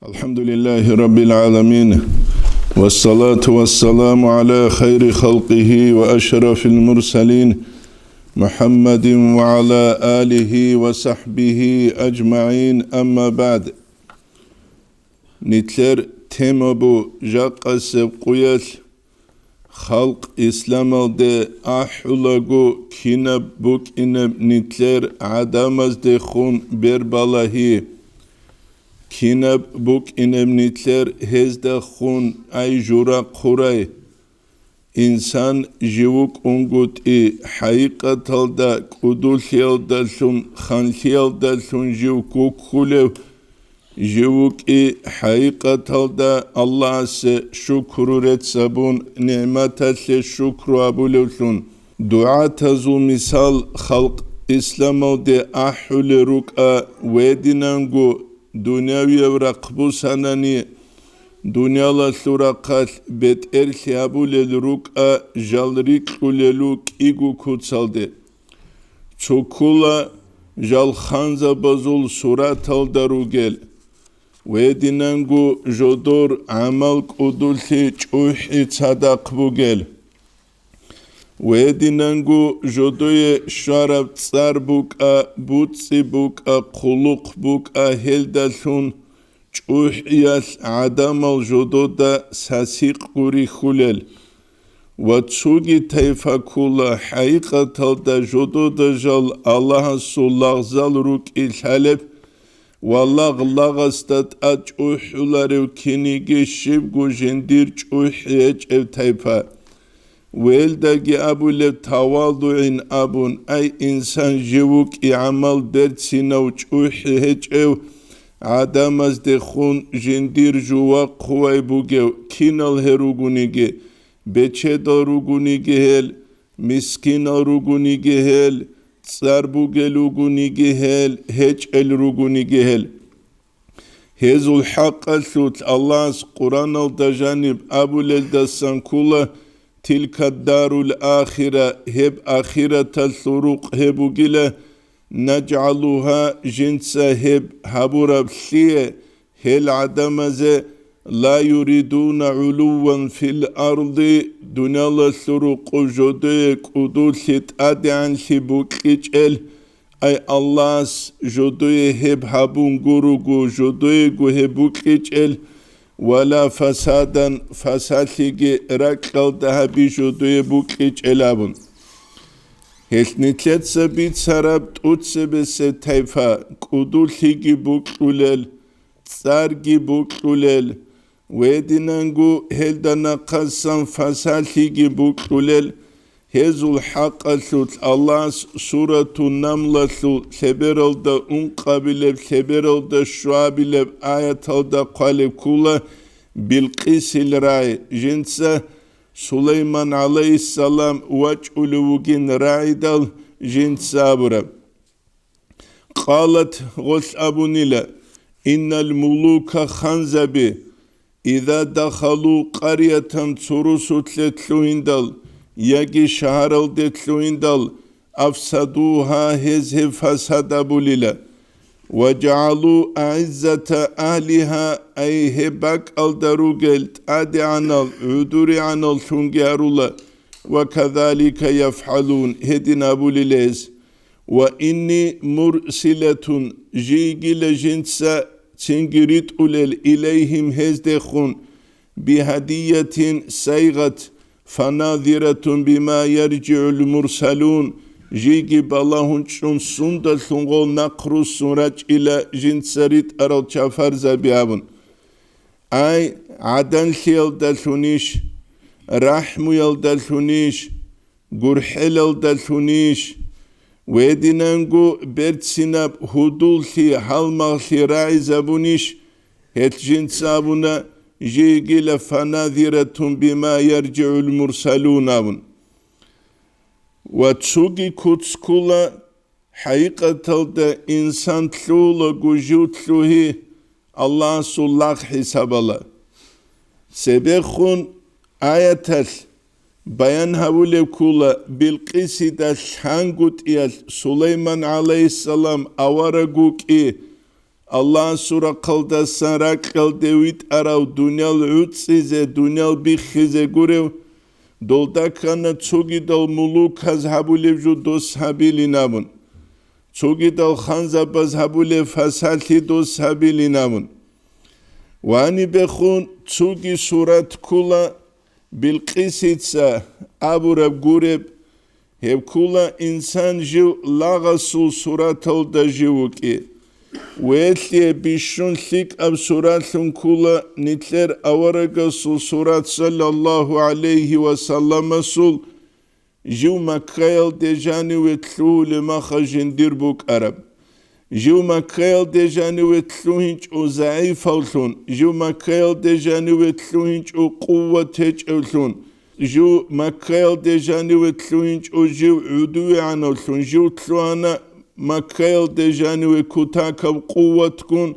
الحمد لله رب العالمين والصلاة والسلام على خير خلقه وأشرف المرسلين محمد وعلى آله وصحبه أجمعين أما بعد نتلر تيمبو جاقس قيل خلق إسلام دي أحلقو كينب بوك إنب نتلر عدامز دي خون بربالهي كينب بوك إنب نتلر هزده خون أي جورا قراي إنسان جيوك أنقود حقيقة تلدا قدول دلشون خانخيال دلشون جيوكوك خولو جيوك حقيقة تلدا الله سي شكر رتسابون نعمة سي شكر أبولوشون دعاء تزو مثال خلق إسلام دي أحول ركا ويدنانغو دنياوي ورقبو سناني دنيا لسورقال بيت إرسي أبول الركا جالريك للوك إيغو كوتسالدي چوكولا جال خانزا بزول سورات الدروغل ويدنانغو جودور عمل قدولتي چوحي تصدق بوغل ويدنانغو جودوي شارب تصار بوكا بوتسي بوكا قلوق بوكا هلدالون چوحيال عدم الجدود ساسيق قوري خلل واتسوغي تيفاكولا حقيقة دا جدود جال الله سلغزال روك الحلب والله لغستات اچوحولارو كينيگي شبگو جندير چوحيج او تيفا ويلداگي ابو لب توالدوين ابون اي انسان جيوك اعمال درسينو چوحيج او عدامز دي خون جندير جوا قوي بوغيو كينال هروغونيگي بچه داروغونيگي هل مسكين روغونيگي هل تسار بوغلوغونيگي هل هج الروغونيگي هل هزو الحق الثوت الله قرآن الدجانب أبو للدسان كولا تلك الدار الآخرة هب آخرة الثروق هبو جلا نجعلها جنسا هب هبورا بسيه هل عدمزه لا يريدون علوا في الأرض دنيا الثروق جدوك ودولت أدعان لبوك إجل أي الله جدوه هب هبون غروغو جدوه هبوك إجل ولا فسادا فساتيجي ركال دهبي جدوه بوك إجلابون هلنتلت سبيت سرابت أتسبس تيفا قدولتيجي بوك أولل تسارجي بوك أولل ويدنانغو هلدنا قسم فساتيجي بوك أولل هزو الحق الثوت الله سورة النملة ثبرل دا انقابل ثبرل دا شوابل آية دا قالب كولا بالقيس الرأي جنسة سليمان عليه السلام وجعلوغين رايدال جنسة أبرا قالت غس أبو نيلا إن الملوك خنزبي إذا دخلوا قرية ترسو تلتلويندال يجي شهر الدتلويندال أفسدوها هزه فساد بوليلا وجعلوا أعزة أهلها أي هبك الدروغلت أدي عنال عدوري عنال ثنجارولا وكذلك يفعلون هدنا بوليليز وإني مرسلة جيجي لجنسة تنجريت أولل إليهم هزدخون بهدية سيغت فناظرة بما يرجع المرسلون جيجي بالله شون سندل ثنغول نقرو سنراج إلى جنسريت أرال شافر زبيابون أي عدن خيال دلثونيش رحمو يال دلثونيش قرحل يال دلثونيش ويدنانغو برتسناب هدول خي حالمال خي راعي زبونيش هت جنسابونا جيجي لفناظرة بما يرجع المرسلون أبون واتسوغي كوتسكولا حقيقة دا إنسان تلولا قجو تلوهي الله سلاح حساب الله سبخون آية بيان هولي كولا بالقيسي دا شانقوت إيال سليمان عليه السلام أورقوك Allah sura qalda sarak qaldevit arav dunyal utsize dunyal bikhize gurev doldakana tsugidal muluk hazhabulevju dos habilinavun tsugidal khanzabaz habulev fasalti dos habilinavun Vani bekhun tsugi surat kula bilqisitsa aburab gureb hep kula insan jiv lagasul suratal da jivuki Vetliye bishun lik ab suratlun kula nitler avaragal surat sallallahu aleyhi ve sellem sul jiv makkayal dejani ve tlu lema khajindir buk arab jiv makkayal dejani ve tlu hinç o zayıf olsun jiv makkayal dejani ve tlu hinç o kuvvet hiç olsun jiv makkayal dejani ve tlu hinç o jiv uduve an olsun jiv tlu ana Makkayal dejani ve kutakav kuvvet kun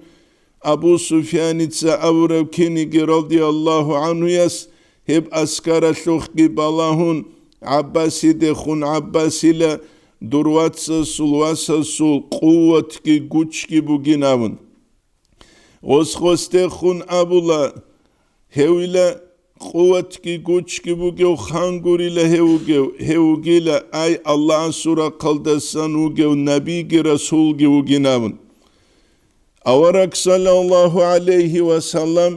Abu Sufyanitsa avrav kinigi radiyallahu anhu yas hep askara şohki balahun Abbasi de khun Abbasi la durvatsa sulvasa sul kuvvet ki güç ki buginavun Oshoste khun abula hevila Kuvvet ki güç ki bugev khangurila hevugila ay Allah'ın sura kaldasan ugev nabi ki rasul ki uginavun. Avarak sallallahu aleyhi ve sellem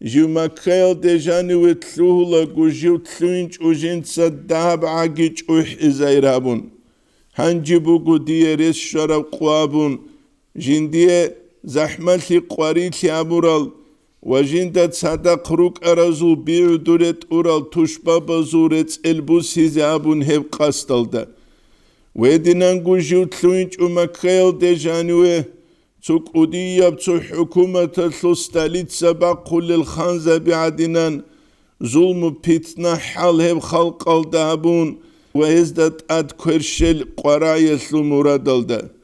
jiv makkayal dejani ve tluhula gujiv tluinç ujinsa dahab agiç izayrabun. Hanci bugu diye res şarab kuabun. Jindiye zahmati qariti abural. Vajinda sadak ruk arazul bi'uduret ural tuşba bazuret elbus hizabun hep kastalda. Vedinan gujiv tluinç umakkayal dejaniwe tsuk udiyab tsu hukumata tlu stalitsa bakulil khanza bi'adinan zulmu pitna hal hep khalqalda abun ve hezdat ad kwershel qarayetlu muradalda.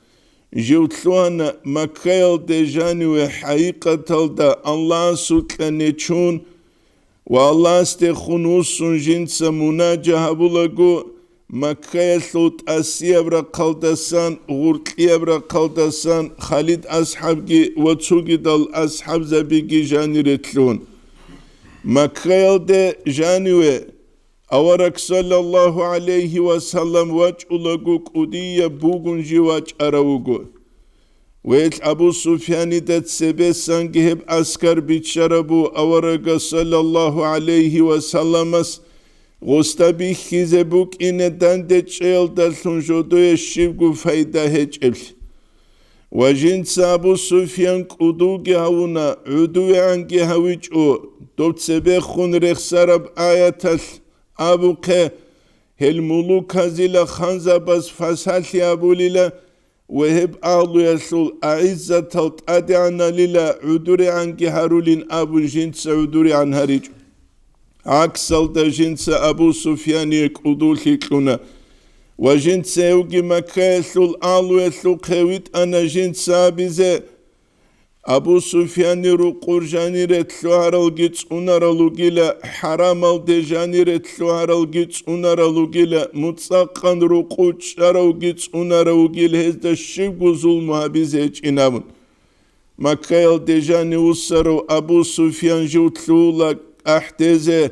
Jevtluana makkayal dejani ve haqiqatalda Allah'ın sultanechun ve Allah ste khunusun jinsa munajaha bulagu makkayal sut asiyabra kaldasan gurqiyabra kaldasan Khalid ashabgi ve tsugidal ashab zabigi janiretlun makkayal de janiwe Avarak sallallahu aleyhi ve sellem vaç ulagu kudiye bugun jivaç aravugu. Ve Abu Sufyan'i de sebe sanki hep askar biçara bu avaraga sallallahu aleyhi ve sellemas gostabi khize buk ineden de çeyl dalsun jodoye şivgu fayda heçel. Ve jinsa Abu Sufyan kudugi havuna uduve angi haviç o dot sebe khun rekhsarab ayatal Abuke hel muluk hazila khanzabaz fasali abulila ve hep ağluyasul aizzatal tadi'ana lila uduri anki harulin abu jinsa uduri an haric. Aksal da jinsa Abu Sufyan'i kudul hikluna. Ve jinsa evgi makayasul ağluyasul kevit ana jinsa bize Abu Sufyan'i ruqur janiretlu haral gits unaralugila haramal de janiretlu haral gits unaralugila mutsaqan ruqu çarav gits unaralugila hezda şivgu zulmuha bize çinavun. Makkayal de jani ussarav Abu Sufyan jivtlula ahteze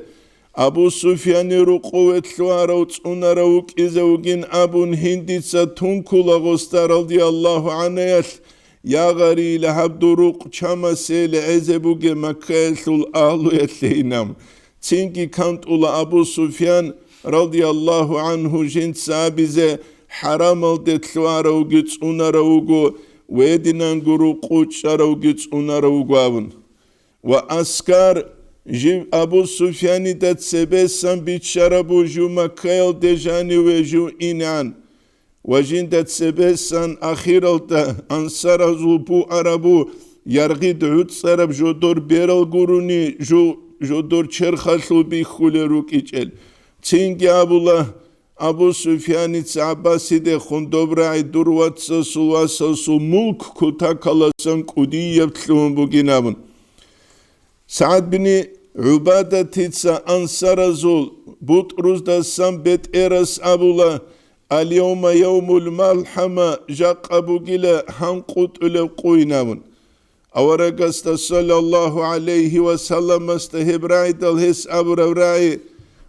Abu Sufyan'i ruqu etlu haral unaravuk izavugin Abun Hinditsa tunkula gostar radiyallahu anayal Ya gari lahabduruk çamasele ezebuge makkasul ahlu etleynam. Çünkü kant ula Abu Sufyan radiyallahu anhu jinsa bize haram al detluara güç unara ugu ve dinan guru kuçara güç unara ugavun. Ve askar jiv Abu Sufyan'i dat sebesan biçara ju makkayal dejani ve ju inan. Vajindat sebesan akhiralta ansara zulpu arabu yargid utsarab jodor beral guruni jodor cherkhaslu bi khuleruk ichel Çingi abula Abu Sufyan'its Abbasi de khundobrai durvatsa sulvasa sul mulk kutakalasan kudiyeptlun buginavun Sa'd bin Ubada titsa ansara zul butruzda sam bet eras abula Al-yawma yawmul malhama jaq abugila hanqut öle qoynavun. Avaragasta sallallahu aleyhi ve sellem Hebraid al-His Aburavrai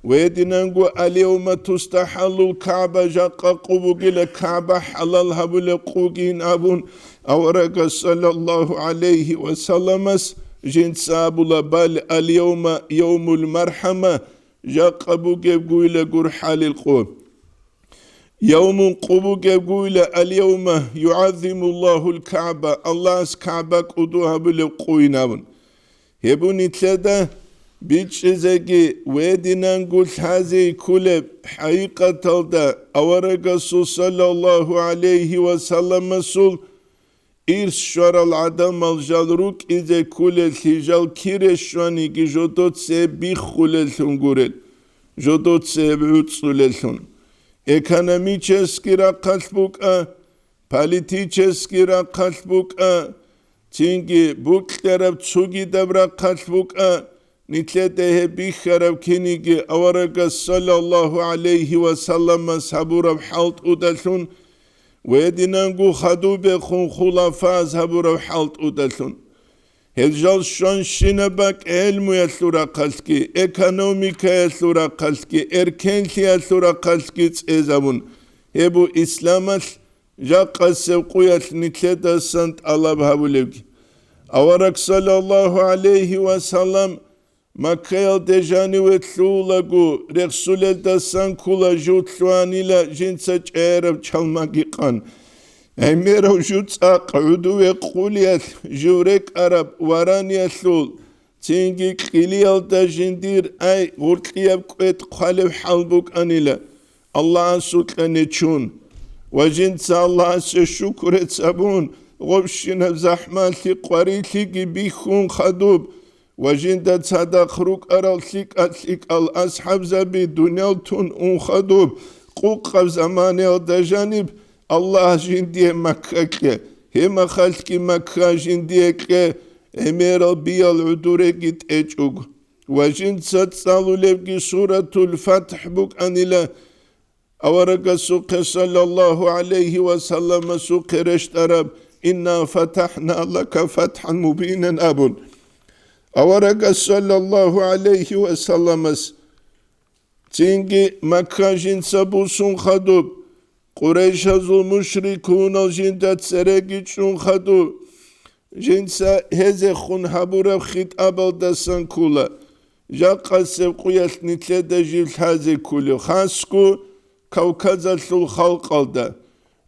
ويدنانغو اليوم تستحل الكعبة جاقا قبوغي الكعبة حلال هبول قوغين أبون أورق صلى الله عليه وسلم جنس أبولا بل اليوم يوم المرحمة جاقا بوغي قويل قرحال القوم يوم قبوغي قويل اليوم يعظم الله الكعبة الله كعبة قدوها بالقوين أبون هبوني تلدا بيتشزاقي ويدنان قلت هذه كل حقيقة دا أورغسو صلى الله عليه وسلم سول إرس شوار العدم الجالروك إذا كل الحجال كيرشواني كي جودوت سيبي خلالتون قرل جودوت سيبعوت سلالتون экономический قلبوك политический قلبوك تنجي بوك ترب تسوغي دبرا قلبوك نتلته بخرب كنيجي أورق صلى الله عليه وسلم صبورب حلط أدلون ويدنانغو خدوب خون خلافة صبورب حلط أدلون هجال شان شنبك علم يثورا قلتكي اكونوميكا يثورا قلتكي اركنتي يثورا قلتكي تزابون هبو إسلامت جاق السوقيات نتلته سنت الله بهابولوك أورق صلى الله عليه وسلم مكيال دجاني وثلولغو رسول الدسان كولا جوتلوانيلا جنسج عرب چالماقيقان اميرو جوت اقعدو وقوليات جوريك عرب وران يثلول تنجي قليال دجندير اي غرقياب قويت قالب حلبوك انيلا الله سلطاني چون وجنس الله شكر تسابون غبشنا زحماتي قريتي بيخون خدوب وجند صدق روك أرالك أتلك الأصحاب زبي دنيا تون خدوب قوق زمان الدجانب الله جندي مكة هم خلق مكة جنديك امير بيال عدورك تأجوك وجند ستسالو لبكي سورة الفتح بك أنيلا أورق سوق صلى الله عليه وسلم سوق رشت عرب إنا فتحنا لك فتحا مبينا أبن أورق صلى الله عليه وسلم تنجي مكة جنس بوسون خدوب قريش هزو مشركون الجندات سرقيتشون خدوب جنس هزي خون حبورب خيط أبل دسان كولا جاقا سبقيت نتلد جيل هزي كولي خاسكو كوكازا ثل خلق الدا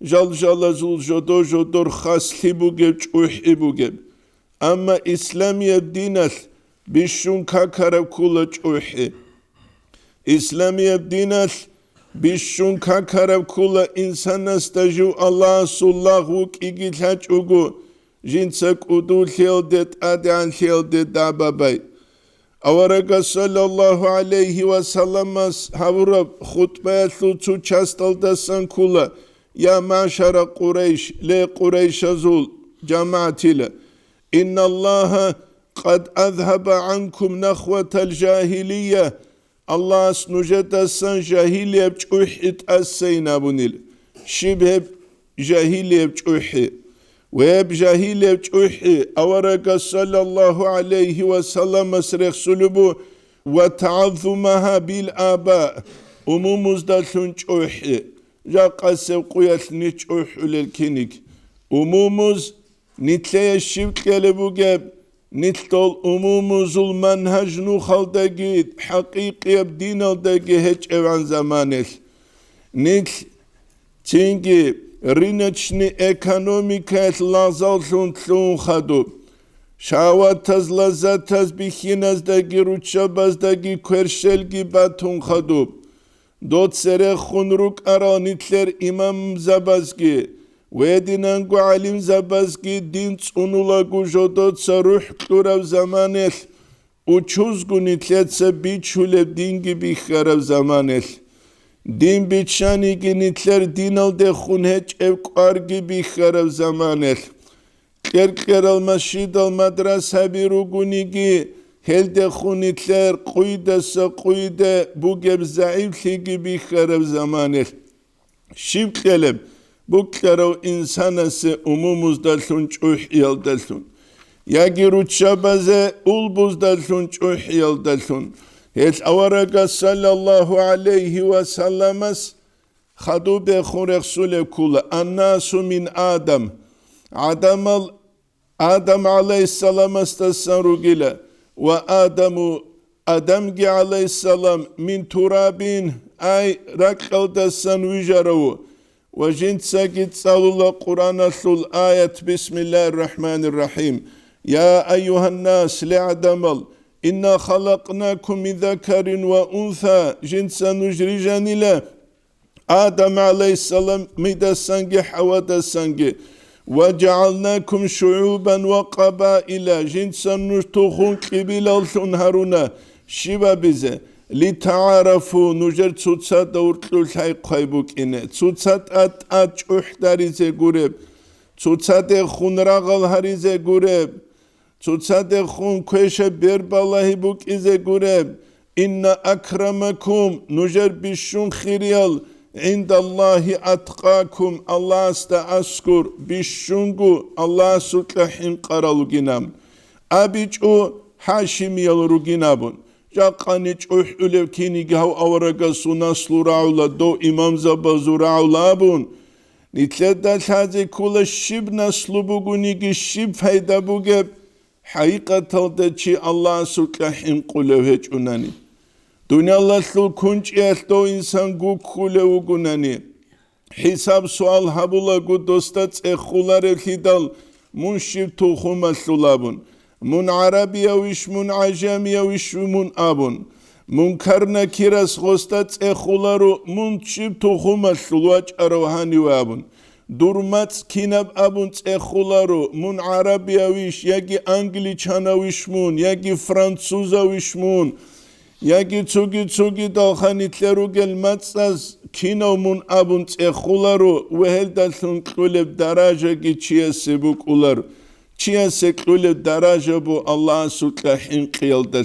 جال زول جدور خاس لبوغب جوحي بوغب أما إسلامي الدينال بيشون كاكارب كولا جوحي إسلامي الدينال بيشون كاكارب كولا إنسان استجو الله صلاح وك إيجي تاجوغو جنسك أدول ثيلدت أدعان ثيلدت داباباي أورق صلى الله عليه وسلم هورب خطبة ثلثو چاستل دسان كولا يا معشر قريش لي قريش زول جماعتي إن الله قد أذهب عنكم نخوة الجاهلية الله سنجد السن جاهلية بجوحي تأسينا بنيل شبه جاهلية بجوحي ويب جاهلية بجوحي أورق صلى الله عليه وسلم سرخ سلبو وتعظمها بالآباء أمومز دالون جوحي جاقا سوقيت نجوح للكينيك أمومز نتلي الشبك لبوغب نتلول أمومز المنهج نوخل داقيد حقيقي بدين داقي هج اوان زمانل نتل تنجي رينتشني اكونوميكات لازالون تلون خدوب شاواتز لزاتز بخينز داقي روچاباز داقي كورشلگي باتون خدوب دوت سره خونروك ارا نتلر امام زبازگي ويدنانغو علم زبازگي دين تسونولاغو جودوت سروح كلوراب زمانل وچوزگو نتلتسا بيچولب دينگي بيخارب زمانل دين بيچانيگي نتلر دينال ده خونهج اف قارگي بيخارب زمانل كركرال مسجد المدرسة بيروغونيگي هل ده خونتلر قويدة سقويدة بوغب زعيف لگي بيخارب زمانل شيب كلب بوكلرو إنسانة سي أمومز دالون چوح يال دالون Yagi rutşabaze ulbuz dalsun çuhyal dalsun. Hel avaraga sallallahu aleyhi ve sellemes khadu be khurexsule kula annasu min Adam. Adam aleyhisselam astassan rugile ve Adamgi aleyhisselam min turabin ay rakaldasan vijaravu. Ve jintsakit salula Kur'an aslul ayet Bismillahirrahmanirrahim. Ya eyyuhan nas li'adamal inna khalaqnakum min zakarin ve untha jinsa nujrijan ile Adam aleyhisselam midasangi havadasangi ve cealnakum şuuban ve qabaila jinsa nujtuhun qibilalsun haruna şiva bize li ta'arafu nujer tsutsat urtlul hay qaybuk ine tsutsat at uhdarize gureb tsutsat khunragal harize gureb tsutsat khun kweşe berbalahi buk ize gureb inna akramakum nujer bishun khiriyal indallahi atqakum Allah asta askur bishungu Allah sutlahin qaraluginam abicu hashimiyal ruginabun Jaqaniç uhulev kini gav avaraga sunaslu raula do imamza bazu raulabun Nitleda saze kula şib naslu bugunigi şib fayda bugeb haqiqatalda çi Allah sutlahin qulev hiç unani Dünyalaslu kunç do insan gu kulev gunani Hisab sual habula gu dostat ekhular elhidal munşib tuhumaslu labun Mun Arabiya viş mun Ajamiya viş mun abun. Mun karna kiras gostat ekhularu mun çib tohumaslu vaç arohani abun. Durmats kinab abun ekhularu mun Arabiya viş yagi Angliçana viş mun yagi Fransuza viş mun yagi tsugi dalhanitleru gelmatsaz kino mun abun ekhularu ve heldasun kuleb daraja gi çiyese buk ular. Çiye seklule daraja bu Allah'ın sutlahin qiyaldal.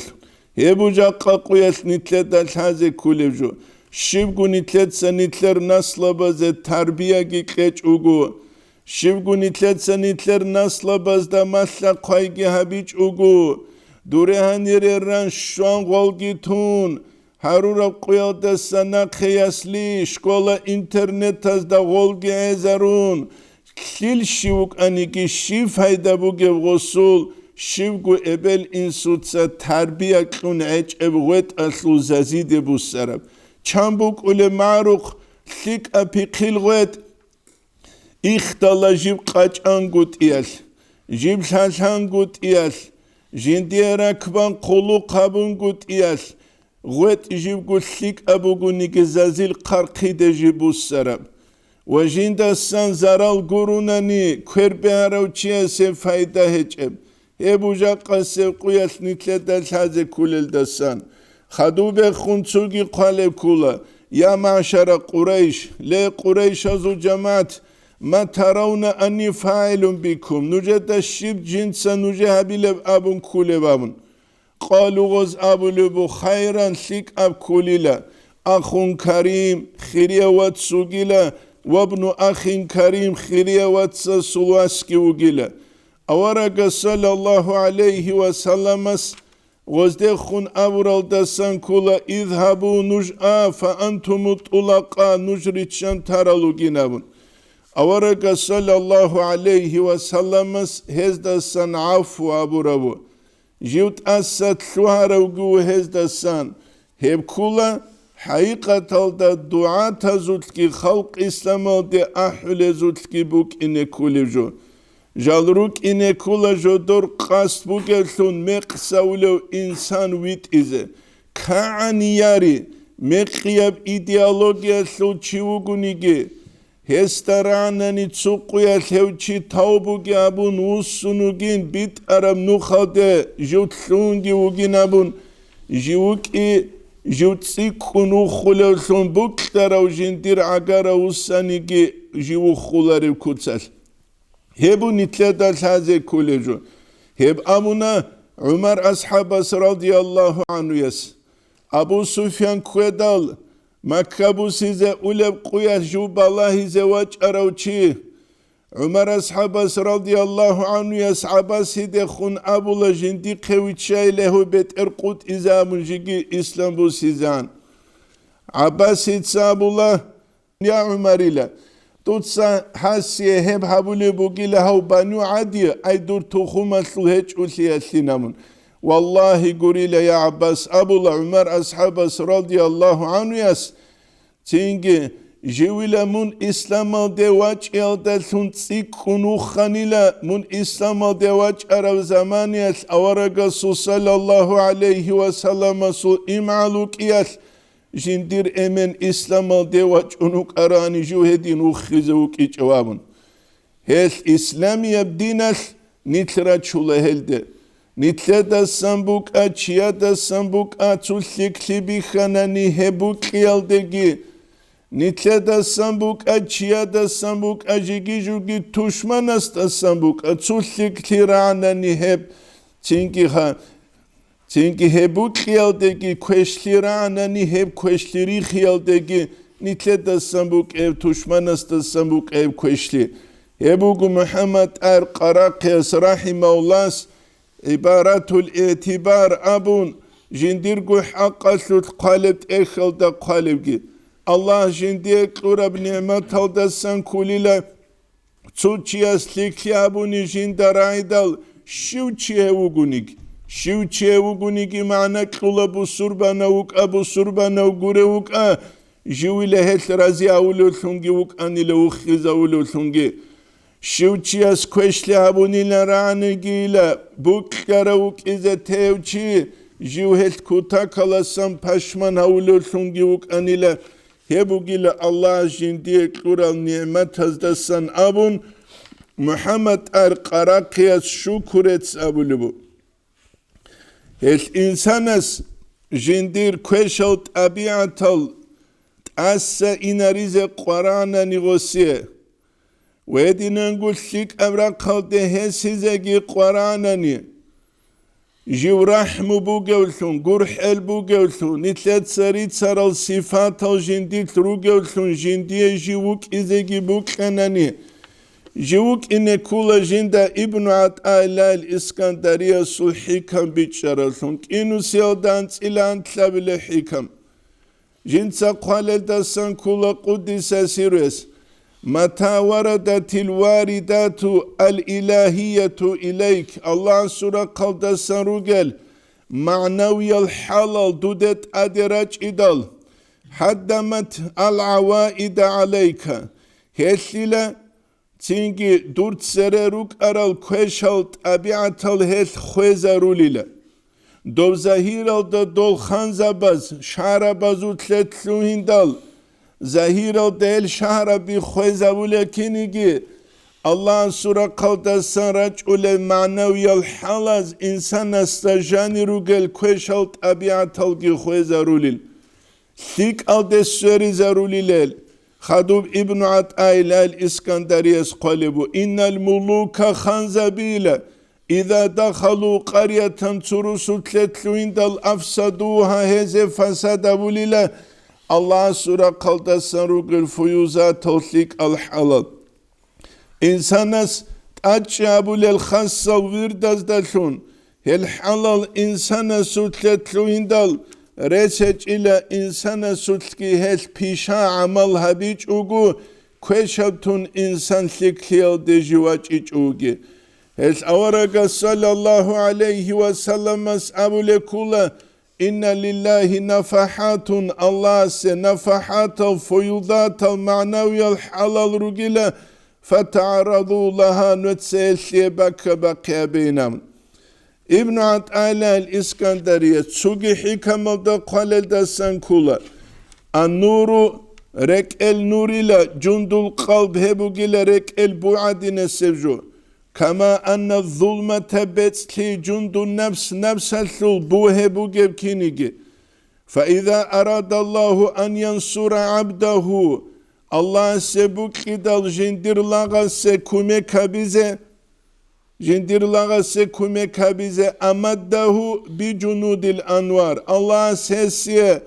Hebu jaqqa quyas nitledal haze kulevju. Şivgu nitletsa nitler nasla baze tarbiya gikleç ugu. Şivgu nitletsa nitler nasla bazda masla qaygi habiç ugu. Durehan yereran şuan gol gitun. Harura quyalda sana qiyasli. Şkola internet azda gol gezarun. Kil şivuk aniki şiv fayda bu gevgosul şivgu ebel insutsa tarbiya kun eç evget aslu zazide bu sarab. Çambuk ule maruk lik api kilget ihtala jib qaçan gut iyal. Jib şalhan gut iyal. Jindiye rakban kolu qabun gut iyal. Get jib gut lik abugu niki zazil qarqide jibu sarab. Ve jindasan zaral gurunani kırbearav çiyase fayda heçeb. Ebu jaqqa sevquyas nitledal haze kuleldasan. Khadube khunsugi qale kula. Ya maşara Quraysh. Le Quraysh azu cemaat. Ma taravna anni failun bikum. Nujeda şib jinsa nujehabilev abun kulevabun. Qalu goz abulebu khayran lik ab kulila. Akhun karim khiriyavat sugila. وابن أخ كريم خيريا واتس سلواسكي وقيلا أورق صلى الله عليه وسلم غزدخون أورال دسان كولا اذهبوا نجأ فأنتم طلقا نجريتشان تارالو جنابون أورق صلى الله عليه وسلم هز دسان عفو أبو ربو جيوت أسات شوهر وقو هز دسان هب كولا haqiqatalda dua tazutki halk İslam'da ahule zutki buk inekulevjo. Jalruk inekulevjo dor qast bugelsun meqsavlev insan vit ize. Kaaniyari meqiyab ideologiya sluchivugunige. Hestaranani tsuquya levchi taubugi abun ussunugin bit aram nukhade jutlungi ugin abun jivuki Jivtsi kunu khulelsun buktarav jindir agara ussanigi jivu khularev kutsal. Hebu nitledal haze kuleju. Heb amuna Umar ashabas radiyallahu anhu yes. Abu Sufyan kwedal Makkabu size ulev kuyas jubalahi zevaç aravçi. عمر أصحابس رضي الله عنه يصحابس هدخون أبولا جندي قويت شاي له بيت إرقوت إذا منجي إسلام بوسيزان عباس هتصابولا يا عمر إلا توتسا حاسيه هب حبولي بوغي لهو بانيو عادي أي دور تخوما سلهج أسي أسلنامون والله قولي يا عباس أبولا عمر أصحابس رضي الله عنه يس تينجي جويلا من إسلام الدواج يلدلون تسيقونو خانيلا من إسلام الدواج أرى زمانيس أورغا صلى الله عليه وسلم سو إمعلوك يس جندير أمن إسلام الدواج أنوك أراني جوهدين وخزوك إجوابون هل إسلام يبدينس نترى شولهلده نتلى دا سنبوك أچيا دا سنبوك أتوسيك لبي خاناني هبوك يلدگي نتلى دا سنبوك أچيا دا سنبوك أجيگي جوگي تشمن است دا سنبوك أتوسيك لراناني هب تنگي هبوك يلدگي كوش لراناني هب كوش لريخ يلدگي نتلى دا سنبوك ايب تشمن است دا سنبوك ايب كوش لي هبوك محمد قراقيس رحمه الله عبارة الاعتبار أبون جنديرقو حقا سلط قالب إخل دا قالبكي الله جندير قرب نعمت دا سنكوليلا تسوچي أسليكي أبوني جندر عيدال شوچي وغونيك معنى قلبو سربانا وك أبو سربانا وغوري وك جويلة هت رازي أولو ثنجي وك أني لوخيز أولو ثنجي شوچياس كوشلي هابوني لرانگيلا بوك كاروك إذا تيوچي جوهت كوتا كالاسان پشمان هاولو ثنگي وك أنيلا هبوغيلا الله جندي قرال نعمت هزدسان أبون محمد قراقياس شكرت أبولبو الإنسانس جندير كوشل طبيعتال تأسى إناريز قرانا نغسيه ويدينانقول لك أبراقال دهسيزاقي قراناني جيو رحمو بوغولثون قرح البوغولثون نتلات ساريت سارال صفات الجنديت روغولثون جندية جيوك إزاقي بوكاناني جيوك إن كولا جندا ابن عطاء الإسكندرية الحكم بيتشارلثون إنو سيودانت إلى أن تلابل الحكم جنسا قوال داسان كولا قدس سيرس متى وردت الواردات الإلهية إليك الله سورة قلدس رجل معنوي الحلال دودت أدراج إدال حدمت العوائد عليك هسلا تنجي دورت سرروك أرال كوشالت أبيعت الهل خوزاروليلا دو زهيرال دول خانزاباز شعربازو تلتلوهن دال زهيرال دل شهر بخوزاولا كينيجي الله سورة قلدس رجل معنوي الحلاز إنسان استجاني رجل كوشالت أبيعت الجي خوزاروليل ثيك الدسوري زاروليل خدوب ابن عطاء الإسكندرية قلبو إن الملوك خنزبيل إذا دخلوا قرية ترسو تلتلوين دل أفسدوها هزي فسادوا لله الله سورة قلدس رجل فيوزا توثيق الحلال إنسانس أجابوا للخاصة ويردز دلون الحلال إنسانس تلتلوين دل رسج إلى إنسانس تلقي هل بيشا عمل هبيج أوغو كوشبتون إنسان لكيال دجواج إجوغي هل أورغ صلى الله عليه وسلم أبو لكولا إن لله نفحات الله نفحات الفيوضات المعنوية الحلال رجلا فتعرضوا لها نتسيل بقى بينهم ابن عطاء الإسكندرية تسوغي حكم قال الدسان كولا النور رك النور لا جند القلب هبوغي رك البعد نسبجو كما أن الظلمة بتسلي جند النفس نفس البوه بوجب كينيجي فإذا أراد الله أن ينصر عبده الله سبوك إدال جندر لغا سكومي كابيزة جندر لغا سكومي كابيزة أمده بجنود الأنوار الله سيسيه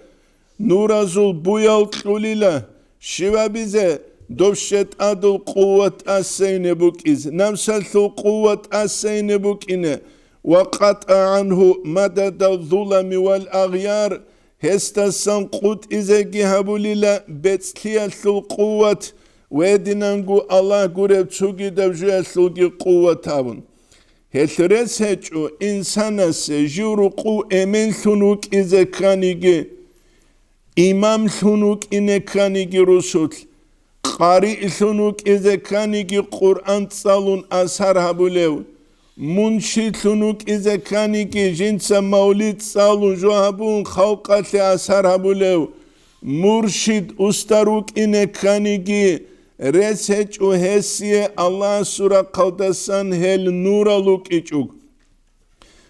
نورازول بويال قليلا شوا بيزة دوشت أدو قوة أسين بوكيز نمسلثو قوة أسين بوكينه وقطع عنه مدد الظلم والأغيار هستسان قوت إزاقي هبوليلا بتسليثو قوة ويدنانقو الله قرب تسوكي دبجوثوكي قوة تابون هالرس هجو إنسانس جورقو أمين ثنوك إذا كانيجي إمام ثنوك إنه كانيجي رسول قارئ ثنوك إذا كانيجي قرآن تصالون أسهر هبوليو منشي ثنوك إذا كانيجي جنس مولد تصالون جوهبون خوقات أسهر هبوليو مرشد أستروك إنه كانيجي رسج وهسيه الله سورة قدسان هل نورا لوك إجوك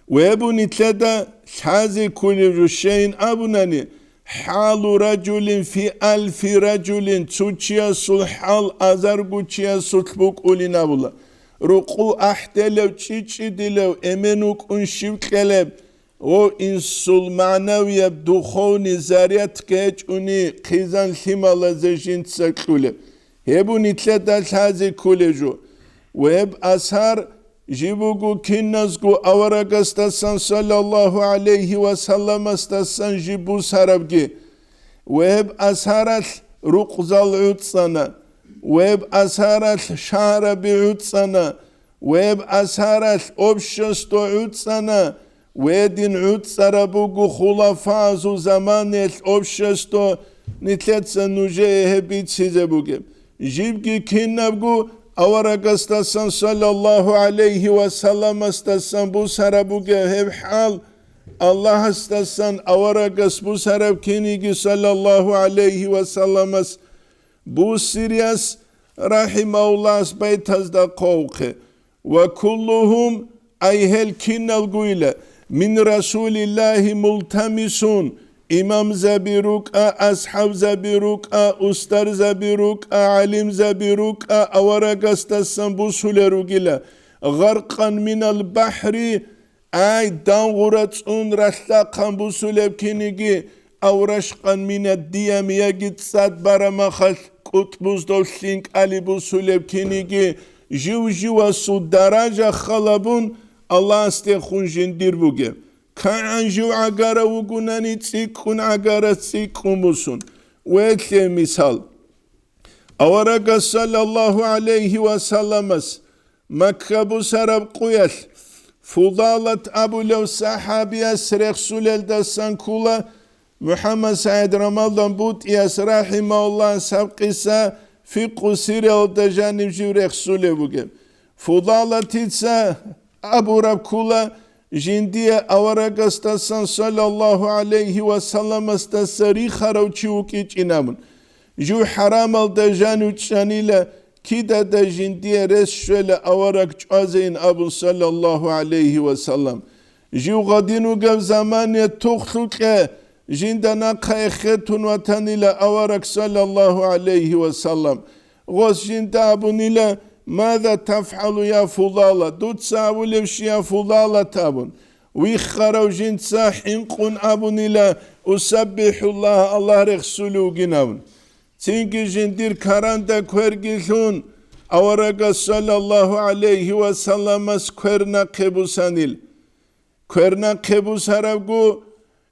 وابو نتلدا حازي كل رشين أبناني حال رجل في ألف رجل تشيا سلحال أزرقو تشيا سلطبوك أولينا بولا رقو أحتلو تشيشي دلو أمنوك أنشيب كلب و إنسول معنوية بدخوني زاريات كيجوني قيزان ثمالا زجين تسكولب هبو نتلدا حازي كولجو وهب أسهر جيبوغو كنزغو أورغستسان صلى الله عليه وسلم استسان جيبو سربجي وهب أسهرت رقزال عدسانا وهب أسهرت شعر بعدسانا وهب أسهرت أبشستو عدسانا ويدين عدسربوغو خلافازو زمانت أبشستو نتلتسان نجيه بيتسيزبوغي جيبكي كنبغو أورغستسان صلى الله عليه وسلم استسان بو سربوغي هب حال الله استسان أورغس بو سرب كنيجي صلى الله عليه وسلم بو سيرياس رحمه الله بيتاز دا قوقي وكلهم أيهل كنال قويلة من رسول الله ملتمسون İmam Zabiruk'a, Ashab Zabiruk'a, Ustar Zabiruk'a, Alim Zabiruk'a, Avaragastassan bu sulerugila. Garqan minal bahri, ay danguratsun rahlaqan bu sulebkinigi, avrashqan minad diyamiya gitsat baramakhal kutbuz dolink ali bu sulebkinigi, jiv su daraja khalabun, Allah astekhun jindir buge. كعنجو عقارا وقناني تسيكون عقارا تسيكوموسون ويكي مثال أورق صلى الله عليه وسلم مكبو سرب قويل فضالة أبو لو صحابي أسرق سلال دسان كولا محمد سعيد رمضان بوت ياس رحمه الله سبقسا في قصير الدجانب جوريخ سلال فضالة تسا أبو رب كولا جندية أورغستسان صلى الله عليه وسلم استسري خروچي وكيچ إنامن جو حرام الدجانو تشانيلا كيدا دا جندية رس شويلة أورغ جوازين أبو صلى الله عليه وسلم جو غدينو قف زمان تخلق جندنا قيختون وطنيلا أورغ صلى الله عليه وسلم غوث جند أبو نيلا ماذا تفعل يا فضالة دوت ساولوش يا فضالة تابون ويخرو جنت ساحنقون أبون إلى أسبح الله رخصلو جناون تنكي جندير كاراندا كويرجيثون أورغا صلى الله عليه وسلم كويرنا قبو سانيل كويرنا قبو ساربغو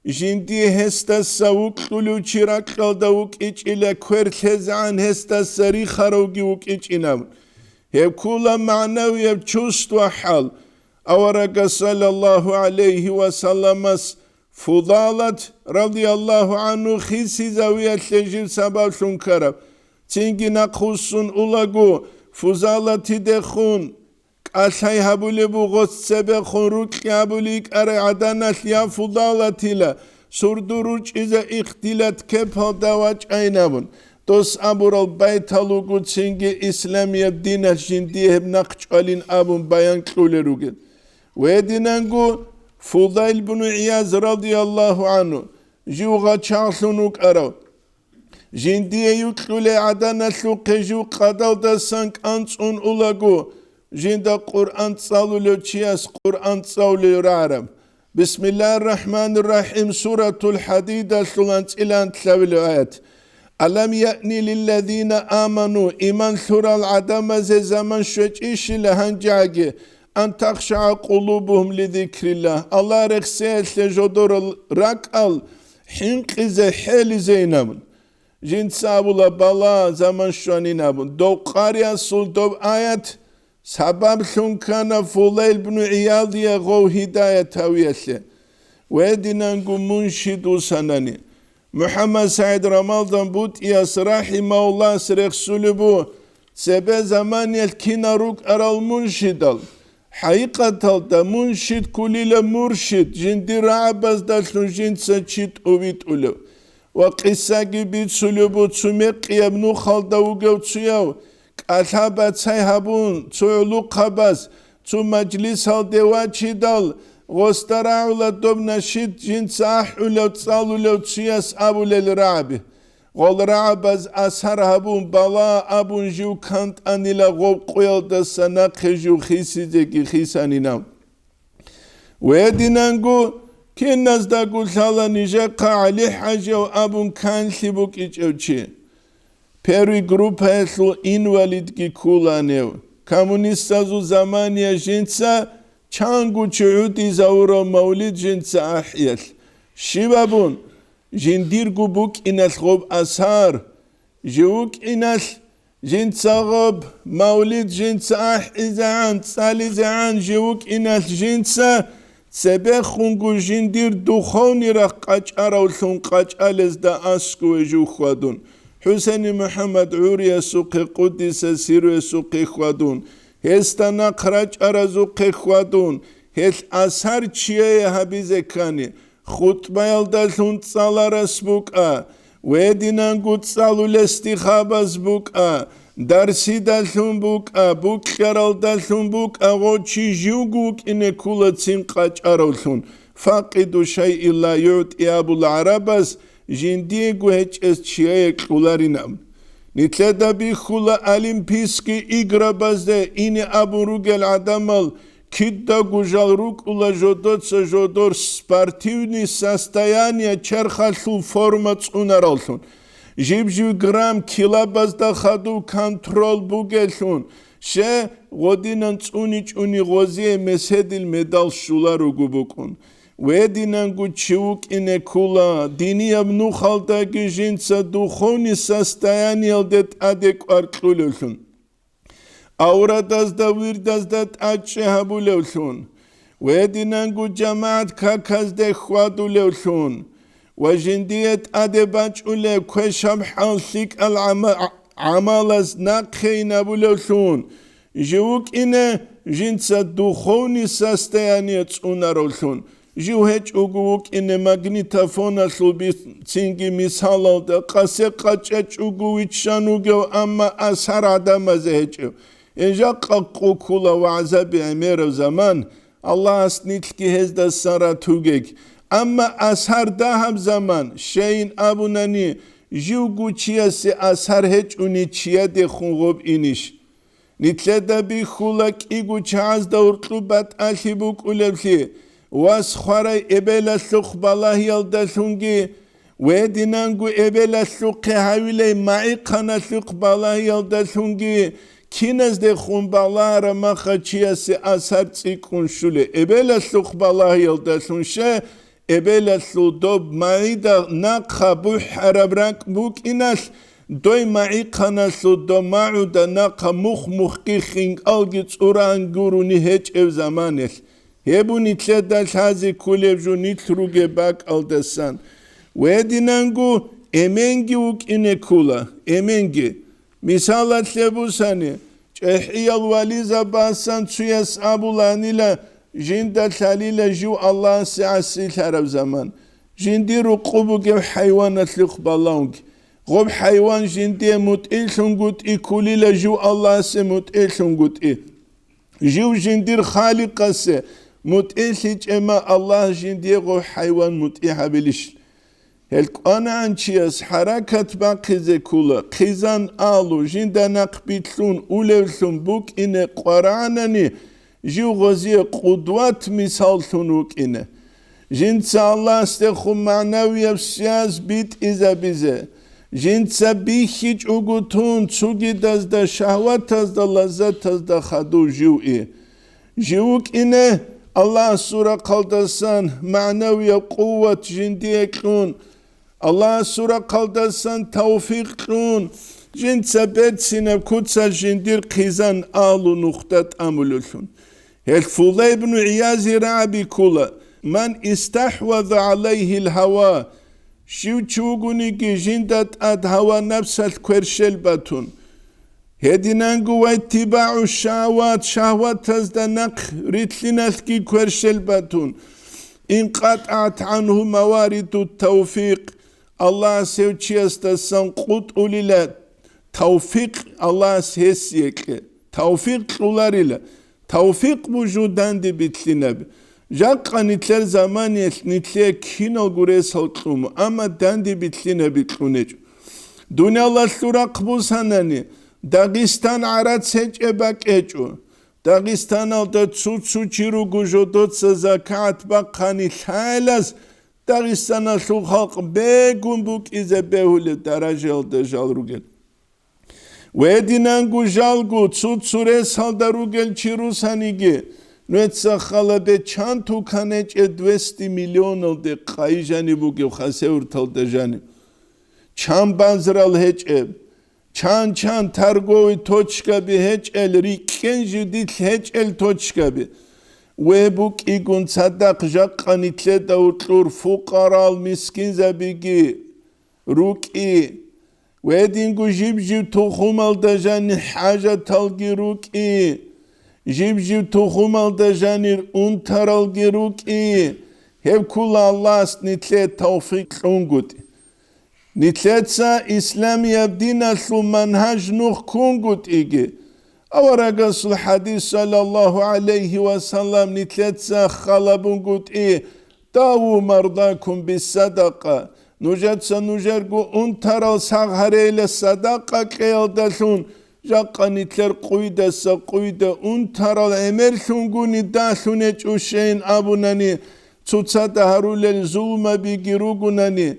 جندي هستا ساوك طلو چراك قلدوك إيش إلا كوير تزعان هستا سري خروجي وك إيش إنام هب كولا معنوية بچوست وحال أورق صلى الله عليه وسلم فضالة رضي الله عنه خيسي زاوية لجيب سبب شنكرب تنجي نقصون أولاغو فضالة دخون أشهي هبولي بغوث سبخون روك هبوليك أري عدانة يا فضالة لا سردروج إذا اختلت كبه دواج أينابون دوس أبور البيت هلوغو تنجي إسلامية دينة جندية بنقش ألين أبون بيان كولروغن ويدينانغو فضيل بن عياز رضي الله عنه جوغا چاخلونوك أراو جندية يكلولي عدانا لوكي جو قدال دا سانك أنسون أولاغو جندا قرآن تصالو لوچياس قرآن تصالو رعرم بسم الله الرحمن الرحيم سورة الحديدة سلانت إلان تلاوي آيات ألم يأني للذين آمنوا إيمان ثرى العدم زي زمن شوش لهنجاجي أن تخشع قلوبهم لذكر الله الله رخصيت لجدور ركال حنق زي حيل زينب جنت سابولا بالا زمن شواني نابون دو قاريا سول دو آيات سبب كان فوليل بن عياض يغو هداية تاوية ويدنانقو منشدو سناني محمد سعيد رمضان بوت ياس رحمه الله سرق سلبو سبب زمان يلكينا روك أرى المنشد حقيقة دا منشد كليل مرشد جندي رعباز دالتون جند سنشد أوبيت أولو وقصة بيت سلبو تسميق يبنو خالدوغو تسيو كالحابات سيهابون تسعلو قباز تو مجلس هالدواتشي دال غسترعو لدوب نشيد جنس أحولو تصالو لو تسياس أبو للرعبي غول رعباز أسهر هبون بالا أبون جو كانت أنيلا غوب قويل دا سناق جو خيسي زيكي خيساني نام ويدنانقو كين ناس دا قول ثالا نجاقا علي حاجة أبون كان ثبوك إيجوشي بيروي جروب هيثلو إنواليد كي كولانيو كامونيستازو زمانيا جنسا چانگو چعودی زورو مولد جنس أحيال شبابون جنديرگو بوك إنال خوب أسهار جوك إنال جنس غوب مولد جنس أحيزعان ساليزعان جوك إنال جنس سبخونگو جندير دوخوني رخ قاچ أراولثون قاچ ألز دا أسكو جو خوادون حسين محمد عوري سوقي قدس سيرو سوقي خوادون هستنا خرج أرزوقي خوادون هل أسهر چيه حبيزه كاني خطبه يلدالون تصالر سبوكا ويدينانگو تصالو الاستخابز بوكا درسي دالون بوكا بوك خيرال دالون بوكا غوچي جوگوك إنه كولا تين قاچ أرولون فاقدو شيء لا يعطي أبو العربز جنديگو هچ اس چيه كولارينام نتلدا بيخولا أولمبيسكي إغرا بازده إني أبو روغل عدمال كيدا گوجال روك اولا جودوتسا جودور спортивный состояние черхалу формат унаралсун جيب грамм кила базда хаду контрол бугелсун ше годинан цуничуни гозие меседил медал шулару губукун ويدينانگو چوك إنه كولا ديني ابنو خالتا جنسا دخوني سستاياني الدت أدك أرقلولون أورداز دا ويرداز دا تأجي هبولولون ويدينانگو جماعت كاكاز دا خوادولولون وجنديت أدباج أولي كوشم حالسيك العمالز ناقين هبولولون جوك إنه جنسا دخوني سستاياني تسونارولون جو هج اوگوک اینه ماگنیتافون سلبی سینگی مثال ده قصه قچچ اوگویچ شانوگو اما اثر آدم از هجو اینجا قوکولا و عذاب امیر زمان الله اسنیت که هزد سرا توگک اما اثر ده هم زمان شین ابونانی جو گوچیه سی اثر هج اونی چیه ده خونغوب اینیش نیتلده بی خولک ایگو چاز دورتلو بات آلی بوک اولفلی واس خوري إبلا سوق بالله يلدسونجي ودينانجو إبلا سوق هاولي معي قنا سوق بالله يلدسونجي كينز ده خون بالله رما خشيا سي أثر تيكون شولي إبلا سوق بالله يلدسونشه إبلا سوق دوب معي دا ناقا بو حربرانك بوك إناس دوي معي قنا سوق دو معو دا ناقا مخ كي خينج ألجيت أوران غوروني هج إف زمانيس هبو نتلدال هازي كوليب جو نتروغي باك الدسان ويدينانگو امنگي وك إنه كولا امنگي مثالات لبوساني چحي الواليزا باسان سويس أبولانيلا جندا تاليلا جو الله سعسي العرب زمان جندي رقوبو جو حيوانات لقبالونك غب حيوان جندي متئلشنگوت إي كوليلا جو الله سي متئلشنگوت إي جو جندير خالق سي متئلش اما الله جنديغو حيوان متئها بلش هلك أنا عنشيس حركة باقي كولا خيزان آلو جندا نقبيتلون أولوسون بوك إنه قرآنني جو غزي قدوات مثالتون وك إنه جنس الله استخو معنوية بسياس بيت إذا بيزه جنسا بيخيج اوغوتون تسوغي دا شهوات دا لذات دا خدو جوئي جوك إنه الله سورة قلدسان معنوية قوة جنديكون الله سورة قلدسان توفيقون جنسا بيتسينا كوتسا جندير قيزان آلو نختات أمولون الفضيل بن عياز رعبي كولا من استحوذ عليه الهوى شو تشوغوني كي جندت اد هوا نفس الكرشل باتون هدينانغو واتباع الشهوات شهوات تزدنق ريتليناث كي كرشل باتون انقطعت عنه موارد التوفيق الله سيوتشي استسان قوت أوليلا توفيق الله سيسيك توفيق أولاريلا توفيق وجودان دي بتليناب جاقا نتلر زمان نتلر كينو غوريس هلقوم اما داندي بتلينا بتلونيج دنيا الله سورا قبوس هناني داغستان عرات سيج اباك ايجو داغستان الدا تسو چيرو گوجو دوت زكاة باقاني خالص داغستان السو خلق بيگون بوك إذا بيهول درجة الدا جال روگل ويدينانگو جالگو تسو ريس هل دروگل چيرو سانيگي نوتسا خالبه چند تو کنج 200 میلیون الده قایی جانی بوگیو خاسه ارتال ده جانی چند بانزرال هچ اب چند ترگوی توچکا بی هچ ال ریکن جدید هچ ال توچکا بی و بوک ایگون صدق جاقا نیتله داوتلور فقرال مسکین زبیگی روکی و دینگو جیب توخومال ده جانی حاجه تالگی روکی جيب تخوم الدجانير انترال جروكي هب كل الله نتلت توفيق كونغوت نتلت سا إسلام يبدين سو منهج نوخ كونغوت إيجي أورا سو الحديث صلى الله عليه وسلم نتلت سا خلبونغوت إيه داو مرضاكم بالصدقة نوجد سا نوجرغو انترال ساغهريل الصدقة كيالدسون جاقا نتلر قويدة انترال امر سنگوني داسوني چوشين ابوناني تسودا هرول الظلم بيگيروگوناني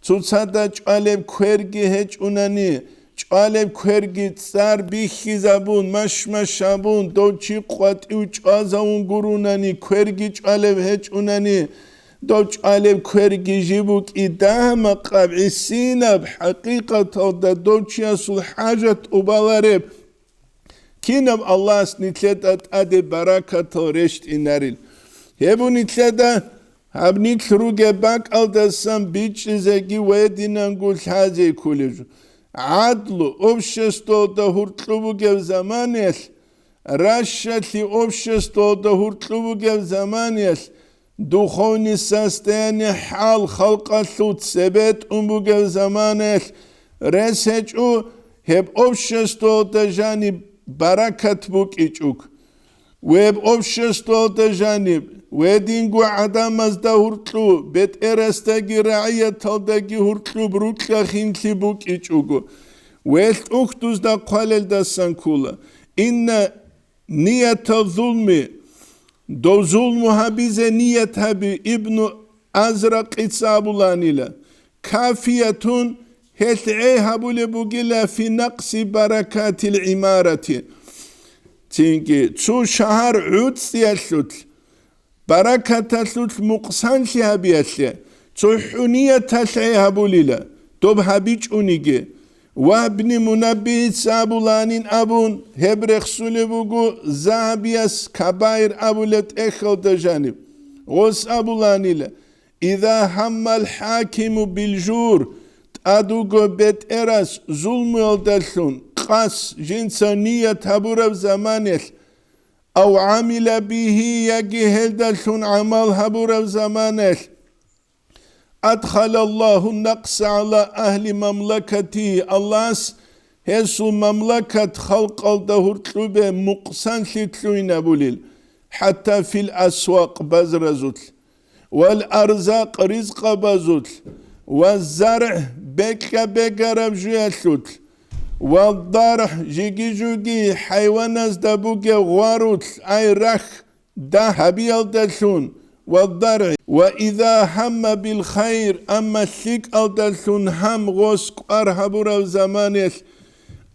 تسودا چالب كورگي هچ اوناني چالب كورگي تسار بيخي زبون مشابون دوچي قواتي وچازاون گوروناني كورگي چالب هچ اوناني دوچ عالم كورگي جيبوك إداها مقابع السينة بحقيقة دوچي أصل حاجة أبالارب كينب الله نتلدت أدي بركة رشت إناريل هبو نتلدا هب نتلروغ باك ألدسان بيچ زكي ويدنا نقول حاجة كوليجو عدلو أبشستو دا هرطلوبوغ زمانيل راشتلي أبشستو دا هرطلوبوغ زمانيل دخوني ساستاني حال خلق اللوت سبت بوغ زمانيل رسجو هب أبشستو دا جانب بركة بوك إيجوك ويب أبشستو دا جانب ويدينغو عدام از دا هرطلو بيت إرستاقي رعية تلداقي هرطلو بروكلا خينتلي بوك إيجوكو ويلت أختوز دا قوالل دا سانكولا إن نية الظلم دو ظلم هبيزة نية هبي ابن أزرق إتصابولانيلا كافية هتعي هبول بوغيلا في نقص بركات العمارة تينكي تسو شهر عود سيالوت بركة تلوت مقصان هبياتلي تسو حنية تلعي هبوليلا دوب هبيج أونيجي وابن منبه سابولانين أبون هبرخ سولبوغو زابياس كباير أبولت إخل دجانب غوس أبولانيلا إذا هم الحاكم بالجور تأدوغو بيت إراس ظلم يلدلون قاس جنسانية هبورب زمانيل أو عمل به يجي هلدلون عمل هبورب زمانيل أدخل الله النقص على أهل مملكته الله هسو مملكة خلق الدهور تلوبة مقصان تلوين بوليل حتى في الأسواق بزرزوت والأرزاق رزق بزوت والزرع بكرب جيالوت والضرح جيجي حيوانات دبوك غاروت أي رخ ده هبيال دلون والضرع وإذا هم بالخير أما الثيك ألدلثون هم غسك أرهبور الزمانيل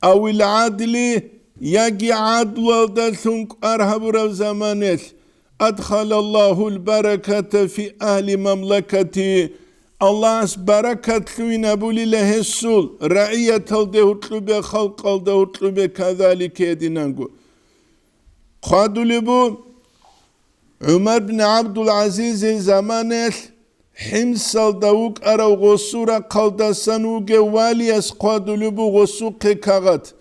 أو العدل يجي عدل ألدلثون أرهبور الزمانيل أدخل الله البركة في أهل مملكتي الله بركة لوين أبولي له السول رعية الدهوتلوبة خلق الدهوتلوبة كذلك يدينانغو قادلبو عمر بن عبد العزيز زمانه حمصل دوك أرو غصورة قلدسانوغ واليس قادلبو غصوق كغت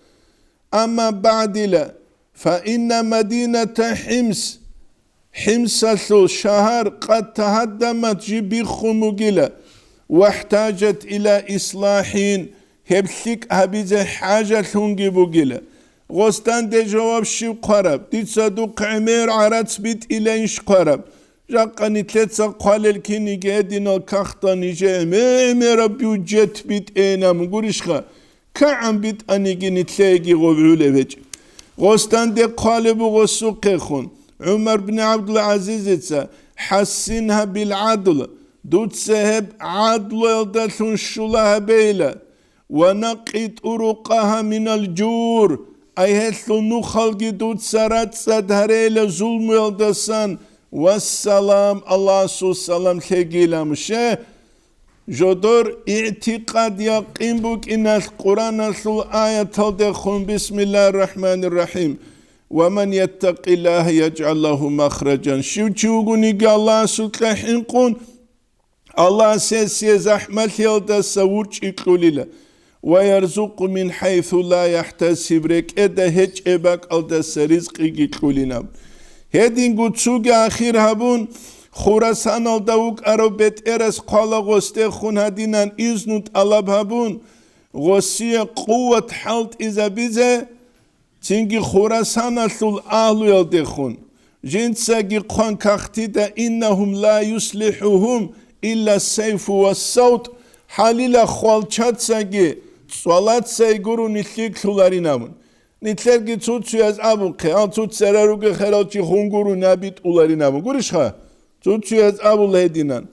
أما بعد لا فإن مدينة حمص شهر قد تهدمت جبي خموغلا واحتاجت إلى إصلاحين هبسيك هبيزة حاجة لونجي بوغلا غستان دي جواب شو قرب دي صدوق عمير عرات بيت إلينش قرب جاقا نتلتسا قال الكيني جادين الكاختا نجي عمير بيوجت بيت اينا مقولشخا كعم بيت أنيجي نتلاقي غبعولة بيج غستان دي قالبو غسوقي خون عمر بن عبد العزيز حسنها بالعدل دوت سهب عدل يلدلون شلها بيلا ونقيت أرقها من الجور أي هثلو خلقي دوت سرات سدهريلا ظلم يلدسان والسلام الله سو سلام خيقيلا مشه جدور اعتقاد يقين بك إن القرآن سو آية تلدخون بسم الله الرحمن الرحيم ومن يتق الله يجعل له مخرجا شو تشوغوني الله سلطحين قون الله سيسي زحمة يلدا سورج إقلوليلا ويرزق من حيث لا يحتسب رك إدا هج إباك ألدا سرزق إقلولينا هدين قدسوغ آخر هبون خوراسان ألداوك أرو بيت إرس قالا غسته خون هدينان إذنوت ألاب هبون غسية قوة حالت إذا بيزه تنجي خوراسان أسول أهلو يلدخون جنساقي قوان كاختيدا إنهم لا يصلحهم إلا السيف والصوت حاليلا خوالچات ساقي صولات سايقورو نتليك سولارينامون نتلرگي توتسو از أبوكي آن توت سراروغي خلالچي خونگورو نابيت أولارينامون گورشخا توتسو از أبول هدينان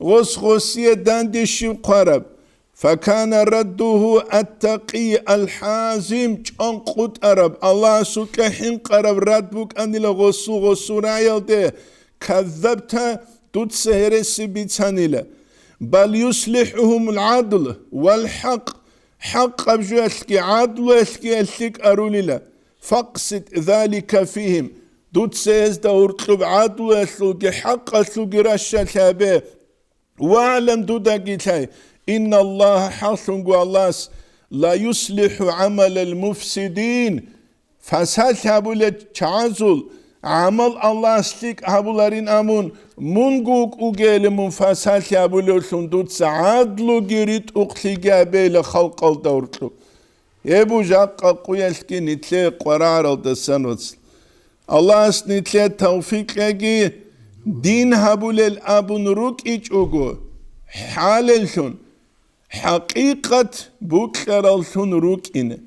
غسية داندي شيو قارب فكان رده التقي الحازم چان قد عرب الله سلطحين قرب رد بك أني لغسو رايل ده كذبت دوت سهرسي بيتانيلا بل يصلحهم العدل والحق حق أبجو أسكي عدل أسكي أسكي أروليلا فاقصد ذلك فيهم دوت سيزد أرطلب عدل أسكي حق أسكي رشا ثابه واعلم دودا جيتاي إن الله حاصل الله لا يصلح عمل المفسدين فساد هبولة تعزل عمل الله سلك هبولارين أمون منقوك أجيل من فساد هبولة سندوت سعادلو جريت أقلي جابيل خلق الدورتلو يبو جاق قويسكي نتلي قرار الدسانوس الله نتلي توفيق لجي دين هبولة الأبون روك إيش أقو حاللشون حقيقة بوكر الشون روك إنه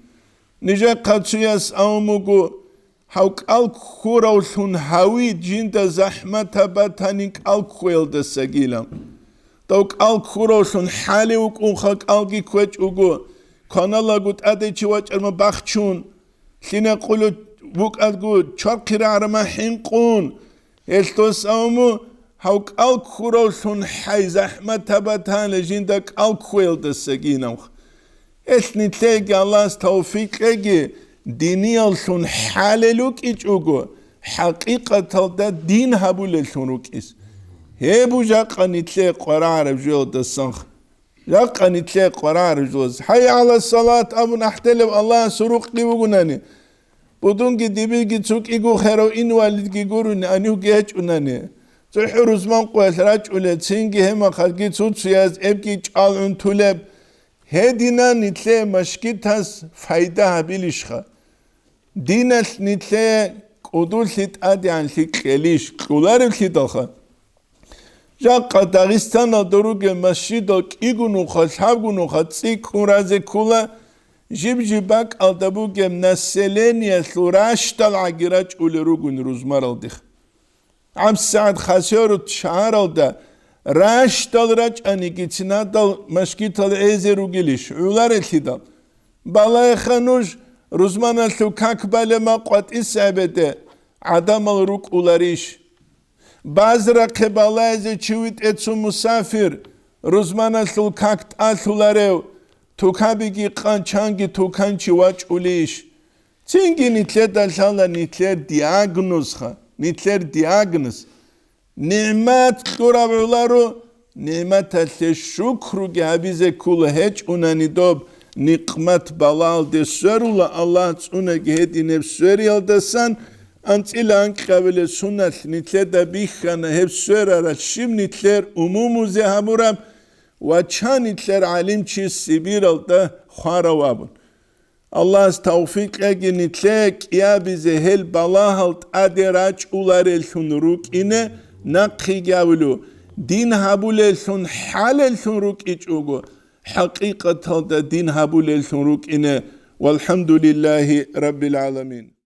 نجا قاتسياس أوموغو هاوك الكور الشون هاوي جيندا زحمة باتانيك الكويل دساقيلام توك الكور الشون حالي وكون خاك الكي كويت أوغو كانالا قد أدي چواج أرما باخچون سينا قولو بوك أدقو چاقر عرما حنقون يستوس أومو هاوك الكورولسون حي زحمة تبتان لجندك الكويل دساقينوخ اسني تلاقي الله توفيق لقي دينيالسون حاللوك إيجوغو حقيقة دا دين هبولسون روك إس هيبو جاقا نتلاقي قرار بجوه دسانخ جاقا نتلاقي قرار بجوه حي على الصلاة أبو نحتلب الله سروق لبغناني بدونك ديبيجي تسوك إيجو خيرو إن والدكي قروني أنيو جيج أناني تحر زمان قوات رجل تسينجي هما خلقي توتسياز ابكي چال انتولب هدينا نتلي مشكتاز فايدها بلشخا ديناس نتلي قدول سيت ادي عن سيت خليش قولار سيتاخا جاقا داغستان دروغ مسجد ايگونو خسابگونو خسيك رازي كولا جيب جيباك الدبوغ نسلين يسوراش تلعجراج اولروغون روزمار الدخ عم سعد خسيرت شعر ده راش دل راج أني كتنا دل مشكي تل إزر وجلش علار الثدل بالا خنوج رزمان الثوكاك بالا ما قط إسابته عدم الروك أولاريش بازرا قبالا إذا تشويت إتسو مسافر رزمان الثوكاك تأثولاريو توكابيكي قان چانگي توكانچي واج أوليش تنگي نتلر دلشالا نتلر دياغنوز خا نتلر دياغنوز نعمات دورا بولارو نعمت الشكر جابيزه كل هج أناني دوب نقمت بالال de sörula Allah tsuna gehedi nef söriyal desan ant ilan kabile sunat nitler da bihana hep sörer şim nitler umumu zehaburam ve çan nitler alim çi sibiral da xarawabun Allah tawfik egi nitlek ya bize hel balahalt aderaç ular el sunruk ine naqi gavlu din habul el sun hal el sunruk iç ugu حقيقة هذا دين هابول الشروق إنه والحمد لله رب العالمين.